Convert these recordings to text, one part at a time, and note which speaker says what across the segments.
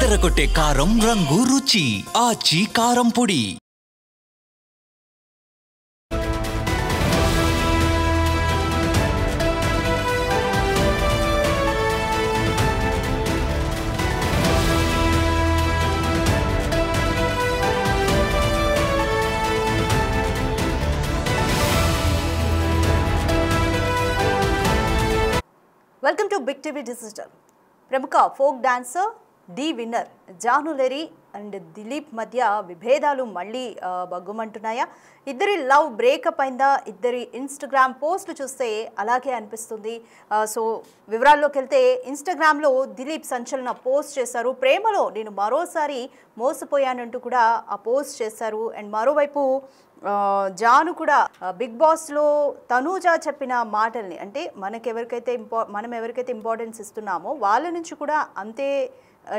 Speaker 1: ఎర్రగొట్టే కారం రంగు రుచి ఆచి కారం పొడి.
Speaker 2: Welcome to big TV digital. ప్రముఖ folk dancer D winner జానులెరీ and Dilip మధ్య విభేదాలు మళ్ళీ బగ్గుమంటున్నాయా? ఇద్దరి లవ్ బ్రేకప్ అయిందా? ఇద్దరి ఇన్స్టాగ్రామ్ పోస్టులు చూస్తే అలాగే అనిపిస్తుంది. సో వివరాల్లోకి వెళ్తే ఇన్స్టాగ్రామ్లో దిలీప్ సంచలన పోస్ట్ చేశారు. ప్రేమలో నేను మరోసారి మోసపోయానంటూ కూడా ఆ పోస్ట్ చేశారు. అండ్ మరోవైపు జాను కూడా బిగ్ బాస్లో తనూజా చెప్పిన మాటల్ని, అంటే మనం ఎవరికైతే ఇంపార్టెన్స్ ఇస్తున్నామో వాళ్ళ నుంచి కూడా అంతే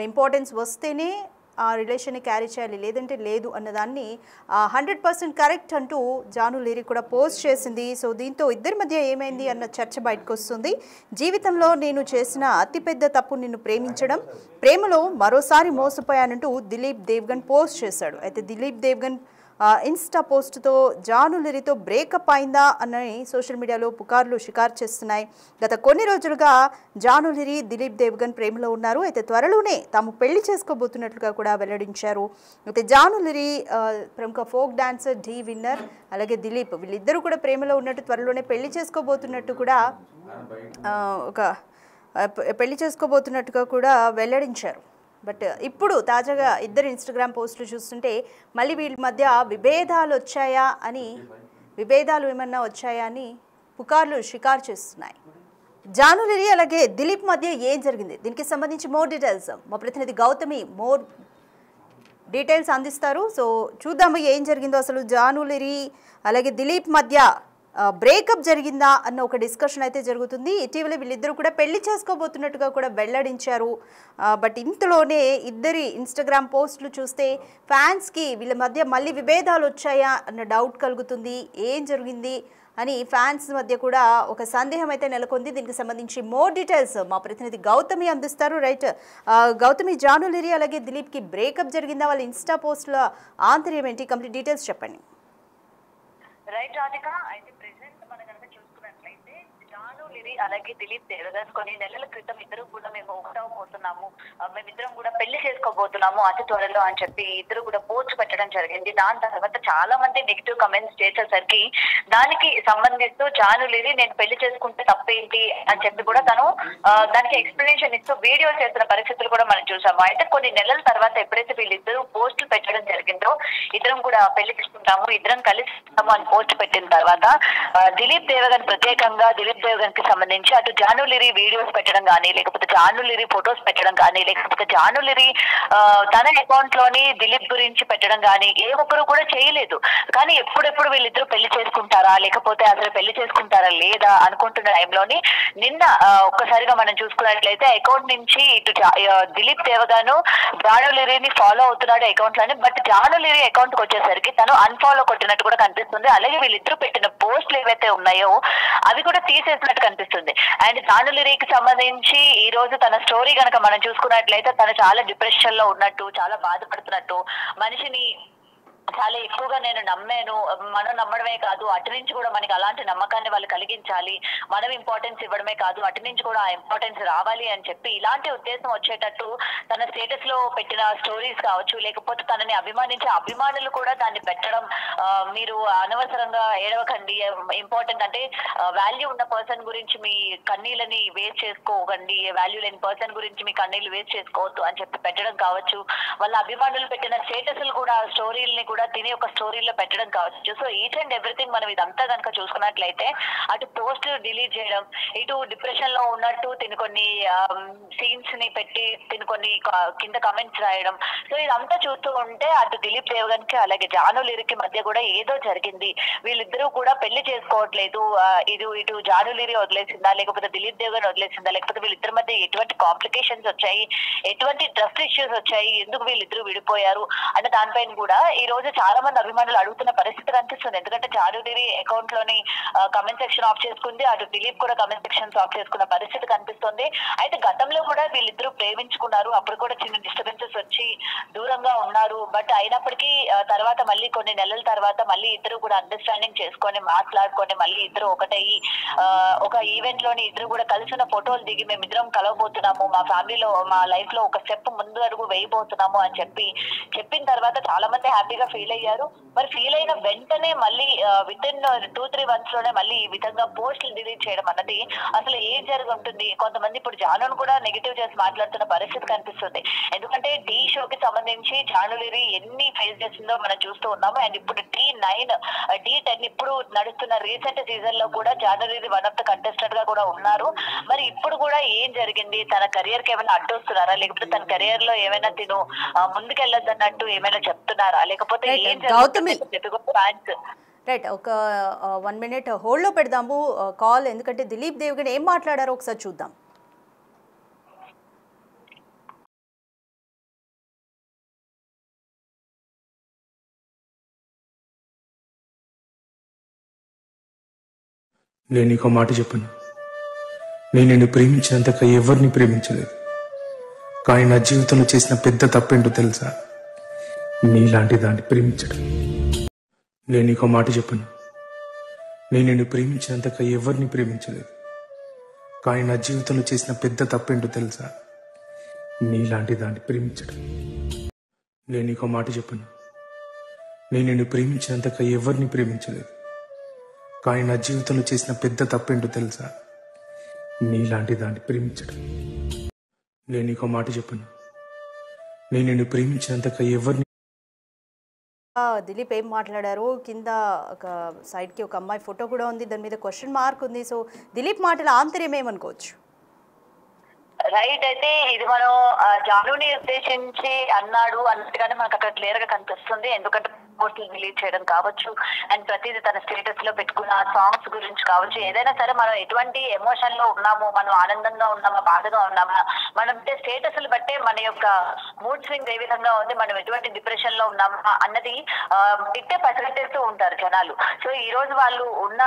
Speaker 2: ఇంపార్టెన్స్ వస్తేనే ఆ రిలేషన్ని క్యారీ చేయాలి, లేదంటే లేదు అన్నదాన్ని 100% కరెక్ట్ అంటూ జానులెరీ కూడా పోస్ట్ చేసింది. సో దీంతో ఇద్దరి మధ్య ఏమైంది అన్న చర్చ బయటకు వస్తుంది. జీవితంలో నేను చేసిన అతిపెద్ద తప్పు నిన్ను ప్రేమించడం, ప్రేమలో మరోసారి మోసపోయానంటూ దిలీప్ దేవ్గన్ పోస్ట్ చేశాడు. అయితే దిలీప్ దేవ్గన్ ఇన్స్టా పోస్ట్తో జానులెరీతో బ్రేకప్ అయిందా అని సోషల్ మీడియాలో పుకార్లు షికారు చేస్తున్నాయి. గత కొన్ని రోజులుగా జానులెరీ దిలీప్ దేవ్గన్ ప్రేమలో ఉన్నారు. అయితే త్వరలోనే తాము పెళ్లి చేసుకోబోతున్నట్లుగా కూడా వెల్లడించారు. అయితే జానులెరీ ప్రముఖ ఫోక్ డాన్సర్ డి విన్నర్ అలాగే దిలీప్ వీళ్ళిద్దరూ కూడా ప్రేమలో ఉన్నట్టు, త్వరలోనే పెళ్లి చేసుకోబోతున్నట్టుగా కూడా వెల్లడించారు. బట్ ఇప్పుడు తాజాగా ఇద్దరు ఇన్స్టాగ్రామ్ పోస్టులు చూస్తుంటే మళ్ళీ వీళ్ళ మధ్య విభేదాలు ఏమన్నా వచ్చాయా అని పుకార్లు షికారు చేస్తున్నాయి. జానులెరీ అలాగే దిలీప్ మధ్య ఏం జరిగింది, దీనికి సంబంధించి మోర్ డీటెయిల్స్ మా ప్రతినిధి గౌతమి డీటెయిల్స్ అందిస్తారు. సో చూద్దాము ఏం జరిగిందో. అసలు జానులెరీ అలాగే దిలీప్ మధ్య బ్రేకప్ జరిగిందా అన్న ఒక డిస్కషన్ అయితే జరుగుతుంది. ఇటీవల వీళ్ళిద్దరూ కూడా పెళ్లి చేసుకోబోతున్నట్టుగా కూడా వెల్లడించారు. బట్ ఇంతలోనే ఇద్దరి ఇన్స్టాగ్రామ్ పోస్టులు చూస్తే ఫ్యాన్స్కి వీళ్ళ మధ్య మళ్ళీ విభేదాలు వచ్చాయా అన్న డౌట్ కలుగుతుంది. ఏం జరిగింది అని ఫ్యాన్స్ మధ్య కూడా ఒక సందేహం అయితే నెలకొంది. దీనికి సంబంధించి మోర్ డీటెయిల్స్ మా ప్రతినిధి గౌతమి అందిస్తారు. రైట్ గౌతమి, జానులెరీ అలాగే దిలీప్కి బ్రేకప్ జరిగిందా? వాళ్ళ ఇన్స్టా పోస్టుల ఆంతర్యం ఏంటి? కంప్లీట్ డీటెయిల్స్ చెప్పండి.
Speaker 3: రైట్ రాధిక, అయితే ప్రెసెంట్ మనం కనుక చూసుకున్నట్లయితే జానులెరీ అలాగే దిలీప్ దేవ్గన్ కొన్ని నెలల క్రితం ఇద్దరు కూడా మేము ఒకటవబోతున్నాము, మేమిద్దరం కూడా పెళ్లి చేసుకోబోతున్నాము అతి త్వరలో అని చెప్పి ఇద్దరు కూడా పోస్ట్ పెట్టడం జరిగింది. దాని తర్వాత చాలా మంది నెగిటివ్ కమెంట్స్ చేసేసరికి దానికి సంబంధిస్తూ జానులెరీ నేను పెళ్లి చేసుకుంటే తప్పేంటి అని చెప్పి కూడా తను దానికి ఎక్స్ప్లెనేషన్ ఇస్తూ వీడియో చేస్తున్న పరిస్థితులు కూడా మనం చూసాము. అయితే కొన్ని నెలల తర్వాత ఎప్పుడైతే వీళ్ళిద్దరూ పోస్టులు పెట్టడం జరిగిందో ఇద్దరం కూడా పెళ్లి చేసుకుంటాము, ఇద్దరం కలిసి అని పోస్ట్ పెట్టిన తర్వాత దిలీప్ దేవ్గన్ ప్రత్యేకంగా దిలీప్ దేవ్గన్ కి సంబంధించి అటు జానులెరీ వీడియోస్ పెట్టడం కానీ, లేకపోతే జానులెరీ ఫొటోస్ పెట్టడం కానీ, లేకపోతే జానులెరీ తన అకౌంట్ లోని దిలీప్ గురించి పెట్టడం కానీ ఏ ఒక్కరు కూడా చేయలేదు. కానీ ఎప్పుడెప్పుడు వీళ్ళిద్దరూ పెళ్లి చేసుకుంటారా, లేకపోతే అసలు పెళ్లి చేసుకుంటారా లేదా అనుకుంటున్న టైంలోని నిన్న ఒక్కసారిగా మనం చూసుకున్నట్లయితే అకౌంట్ నుంచి ఇటు దిలీప్ దేవ్గన్ జానులెరీని ఫాలో అవుతున్నాడు అకౌంట్ లోని. బట్ జానులెరీ అకౌంట్ కి వచ్చేసరికి తను అన్ఫాలో కొట్టినట్టు కూడా కనిపిస్తుంది. అలాగే వీళ్ళిద్దరూ పెట్టిన పోస్టులు ఏవైతే ఉన్నాయో అవి కూడా తీసేసినట్టు కనిపిస్తుంది. అండ్ జానులెరీకి సంబంధించి ఈ రోజు తన స్టోరీ కనుక మనం చూసుకున్నట్లయితే తను చాలా డిప్రెషన్ లో ఉన్నట్టు, చాలా బాధపడుతున్నట్టు, మనిషిని చాలా ఎక్కువగా నేను నమ్మాను, మనం నమ్మడమే కాదు అటు నుంచి కూడా మనకి అలాంటి నమ్మకాన్ని వాళ్ళు కలిగించాలి, మనం ఇంపార్టెన్స్ ఇవ్వడమే కాదు అటు నుంచి కూడా ఆ ఇంపార్టెన్స్ రావాలి అని చెప్పి ఇలాంటి ఉద్దేశం వచ్చేటట్టు తన స్టేటస్ లో పెట్టిన స్టోరీస్ కావచ్చు, లేకపోతే తనని అభిమానించే అభిమానులు కూడా దాన్ని పెట్టడం, మీరు అనవసరంగా ఏడవకండి, ఇంపార్టెంట్ అంటే వాల్యూ ఉన్న పర్సన్ గురించి మీ కన్నీళ్ళని వేస్ట్ చేసుకోకండి, వాల్యూ లేని పర్సన్ గురించి మీ కన్నీళ్ళు వేస్ట్ చేసుకోవద్దు అని చెప్పి పెట్టడం కావచ్చు, వాళ్ళ అభిమానులు పెట్టిన స్టేటస్లు కూడా స్టోరీలని కూడా తిని ఒక స్టోరీలో పెట్టడం కావచ్చు. సో ఈచ్ అండ్ ఎవ్రీథింగ్ మనం ఇదంతా కనుక చూసుకున్నట్లయితే అటు పోస్ట్ డిలీట్ చేయడం, ఇటు డిప్రెషన్ లో ఉన్నట్టు తిని కొన్ని సీన్స్ ని పెట్టి తిని కొన్ని కింద కమెంట్స్ రాయడం. సో ఇదంతా చూస్తూ ఉంటే అటు దిలీప్ దేవ్గన్ కి అలాగే జానులెరీకి మధ్య కూడా ఏదో జరిగింది, వీళ్ళిద్దరూ కూడా పెళ్లి చేసుకోవట్లేదు, ఇటు జానులెరీ వదిలేసిందా, లేకపోతే దిలీప్ దేవ్గన్ వదిలేసిందా, లేకపోతే వీళ్ళిద్దరి మధ్య ఎటువంటి కాంప్లికేషన్స్ వచ్చాయి, ఎటువంటి ట్రస్ట్ ఇష్యూస్ వచ్చాయి, ఎందుకు వీళ్ళిద్దరూ విడిపోయారు అనే దానిపైన కూడా ఈ రోజు రోజు చాలా మంది అభిమానులు అడుగుతున్న పరిస్థితి కనిపిస్తుంది. ఎందుకంటే జానులిరి అకౌంట్ లోని కమెంట్ సెక్షన్ ఆఫ్ చేసుకుంది, అటు దిలీప్ కూడా కమెంట్ సెక్షన్స్ ఆఫ్ చేసుకున్న పరిస్థితి కనిపిస్తుంది. అయితే గతంలో కూడా వీళ్ళిద్దరూ ప్రేమించుకున్నారు, అప్పుడు కూడా చిన్న డిస్టర్బెన్సెస్ వచ్చి దూరంగా ఉన్నారు. బట్ అయినప్పటికీ తర్వాత మళ్ళీ కొన్ని నెలల తర్వాత మళ్ళీ ఇద్దరు కూడా అండర్స్టాండింగ్ చేసుకొని మాట్లాడుకొని మళ్ళీ ఇద్దరు ఒకటయ్యి ఒక ఈవెంట్ లోని ఇద్దరు కూడా కలిసిన ఫోటోలు దిగి మేమిద్దరం కలవబోతున్నాము, మా ఫ్యామిలీలో మా లైఫ్ లో ఒక స్టెప్ ముందు అడుగు వేయబోతున్నాము అని చెప్పిన తర్వాత చాలా మంది హ్యాపీగా ఫీల్ అయ్యారు. మరి ఫీల్ అయిన వెంటనే మళ్ళీ విత్ ఇన్ 2-3 months లోనే మళ్ళీ ఈ విధంగా పోస్టులు డిలీట్ చేయడం అన్నది అసలు ఏం జరిగి ఉంటుంది? కొంతమంది ఇప్పుడు జానును కూడా నెగిటివ్ చేసి మాట్లాడుతున్న పరిస్థితి కనిపిస్తుంది. ఎందుకంటే టీ షోకి సంబంధించి జానులిరి ఎన్ని ఫేస్ చేసిందో మనం చూస్తూ ఉన్నాము. అండ్ ఇప్పుడు D9 D10 ఇప్పుడు నడుస్తున్న రీసెంట్ సీజన్ లో కూడా జానులిరి వన్ ఆఫ్ ద కంటెస్టెంట్ గా కూడా ఉన్నారు. మరి ఇప్పుడు కూడా ఏం జరిగింది? తన కెరియర్ కి ఏమైనా అడ్డొస్తున్నారా, లేకపోతే తన కెరియర్ లో ఏమైనా తిను ముందుకెళ్ళొద్దన్నట్టు ఏమైనా చెప్తున్నారా, లేకపోతే ఏం జరుగుతుంది?
Speaker 2: రైట్, ఒక 1 minute హోల్డ్ లో పెడదాము కాల్, ఎందుకంటే దిలీప్ దేవగన్ ఏం మాట్లాడారో ఒకసారి చూద్దాం.
Speaker 4: నేను నీకు మాట చెప్పను, నేను నిన్ను ప్రేమించినంతగా ఎవరిని ప్రేమించలేదు. కానీ నా జీవితంలో చేసిన పెద్ద తప్పేంటో తెలుసా? నీలాంటి దాన్ని ప్రేమించడం. నేను నీకు మాట చెప్పను, నేను నిన్ను ప్రేమించినంతగా ఎవరిని ప్రేమించలేదు. కానీ నా జీవితంలో చేసిన పెద్ద తప్పేంటో తెలుసా? నీలాంటి దాన్ని ప్రేమించడం. నేను నీకు మాట చెప్పను, నేను నిన్ను ప్రేమించినంతగా ఎవరిని ప్రేమించలేదు. కానీ నా జీవితంలో చేసిన పెద్ద తప్పేంటో తెలుసా? నీలాంటి దాన్ని ప్రేమించడం. నేను నీకు మాట చెప్పను, నేను నిన్ను ప్రేమించినంతగా ఎవరిని.
Speaker 2: దిలీప్ ఏం మాట్లాడారు? కింద ఒక సైడ్కి ఒక అమ్మాయి ఫోటో కూడా ఉంది, దాని మీద క్వశ్చన్ మార్క్ ఉంది. సో దిలీప్ మాటల ఆంతర్యం ఏమనుకోవచ్చు?
Speaker 3: రైట్, అయితే ఇది మనం జానుని ఉద్దేశించి అన్నాడు అన్నట్టుగానే మనకు అక్కడ క్లియర్ గా కనిపిస్తుంది. ఎందుకంటే పోస్టులు డిలీట్ చేయడం కావచ్చు, అండ్ ప్రతిదీ తన స్టేటస్ లో పెట్టుకున్న సాంగ్స్ గురించి కావచ్చు, ఏదైనా సరే మనం ఎటువంటి ఎమోషన్ లో ఉన్నాము, మనం ఆనందంగా ఉన్నామా, బాధగా ఉన్నామా, మనం స్టేటస్లు బట్టే మన యొక్క మూడ్ స్వింగ్ ఏ విధంగా ఉంది, మనం ఎటువంటి డిప్రెషన్ లో ఉన్నామా అన్నది ఇట్టే పసిగట్టేస్తూ ఉంటారు జనాలు. సో ఈ రోజు వాళ్ళు ఉన్న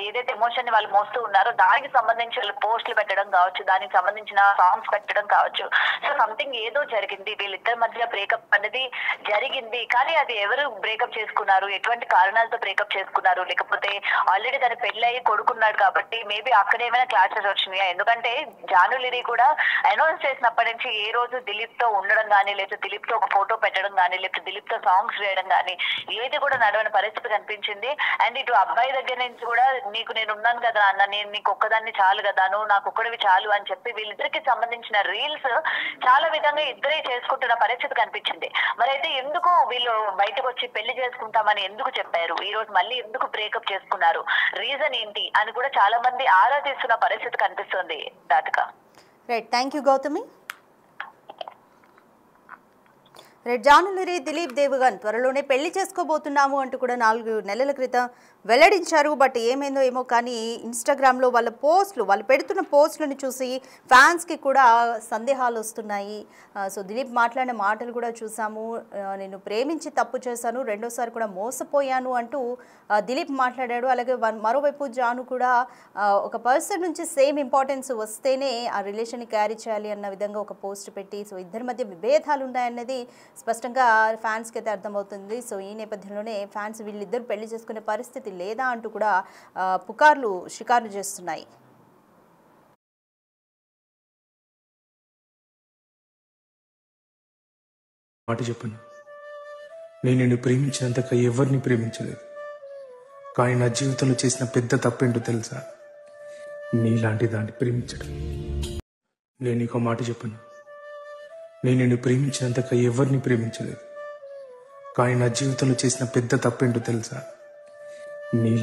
Speaker 3: ఏదైతే ఎమోషన్ ని వాళ్ళు మోస్తూ ఉన్నారో దానికి సంబంధించి వాళ్ళు పోస్టులు పెట్టడం కావచ్చు, దానికి సంబంధించిన సాంగ్స్ పెట్టడం కావచ్చు. సో సంథింగ్ ఏదో జరిగింది, వీళ్ళిద్దరి మధ్య బ్రేకప్ అనేది జరిగింది. కానీ అది ఎవరు బ్రేకప్ చేసుకున్నారు, ఎటువంటి కారణాలతో బ్రేకప్ చేసుకున్నారు, లేకపోతే ఆల్రెడీ తన పెళ్ళయి కొడుకున్నాడు కాబట్టి మేబీ అక్కడ ఏమైనా క్లాషెస్ వచ్చినాయా? ఎందుకంటే జానులిరి కూడా అనౌన్స్ చేసినప్పటి నుంచి ఏ రోజు దిలీప్ తో ఉండడం కానీ, లేకపోతే దిలీప్ తో ఒక ఫోటో పెట్టడం కానీ, లేకపోతే దిలీప్ తో సాంగ్స్ చేయడం కానీ ఏది కూడా నడవని పరిస్థితి కనిపించింది. అండ్ ఇటు అబ్బాయి దగ్గర నుంచి కూడా నీకు నేను ఉన్నాను కదా అన్న, నేను నీకు ఒక్కదాన్ని చాలు కదా, నువ్వు నాకు ఒక్కడివి చాలు అని చెప్పి వీళ్ళిద్దరికి సంబంధించిన రీల్స్ చాలా విధంగా ఇద్దరే చేసుకుంటున్న పరిస్థితి కనిపించింది. మరి అయితే ఎందుకు వీళ్ళు బయటకు వచ్చి పెళ్లి చేసుకుంటామని ఎందుకు చెప్పారు? ఈ రోజు మళ్ళీ ఎందుకు బ్రేకప్ చేసుకున్నారు? రీజన్ ఏంటి అని కూడా చాలా మంది ఆరాధిస్తున్న పరిస్థితి కనిపిస్తుంది. దాటిక
Speaker 2: right, thank you Gautami. జానులిరి Dilip Devgan త్వరలోనే పెళ్లి చేసుకోబోతున్నాము అంటూ కూడా 4 నెలల క్రితం వెల్లడించారు. బట్ ఏమైందో ఏమో కానీ ఇన్స్టాగ్రామ్లో వాళ్ళ పోస్టులు, వాళ్ళు పెడుతున్న పోస్టులను చూసి ఫ్యాన్స్కి కూడా సందేహాలు వస్తున్నాయి. సో దిలీప్ మాట్లాడిన మాటలు కూడా చూసాము. నేను ప్రేమించి తప్పు చేశాను, రెండోసారి కూడా మోసపోయాను అంటూ దిలీప్ మాట్లాడాడు. అలాగే మరోవైపు జాను కూడా ఒక పర్సన్ నుంచి సేమ్ ఇంపార్టెన్స్ వస్తేనే ఆ రిలేషన్ని క్యారీ చేయాలి అన్న విధంగా ఒక పోస్ట్ పెట్టి, సో ఇద్దరి మధ్య విభేదాలు ఉన్నాయన్నది స్పష్టంగా ఫ్యాన్స్కి అయితే అర్థమవుతుంది. సో ఈ నేపథ్యంలోనే ఫ్యాన్స్ వీళ్ళిద్దరు పెళ్లి చేసుకునే పరిస్థితి లేదా అంటూ కూడా పుకార్లు షికార్లు చేస్తున్నాయి.
Speaker 4: మాట చెప్పను, నేను నిన్ను ప్రేమించినంతగా ఎవరిని ప్రేమించలేదు. కానీ నా జీవితంలో చేసిన పెద్ద తప్పేంటో తెలుసా? నీలాంటి దాన్ని ప్రేమించడం. నేను నీకు మాట చెప్పను, నేను నిన్ను ప్రేమించినంతగా ఎవరిని ప్రేమించలేదు. కానీ నా జీవితంలో చేసిన పెద్ద తప్పేంటో తెలుసా? నీలా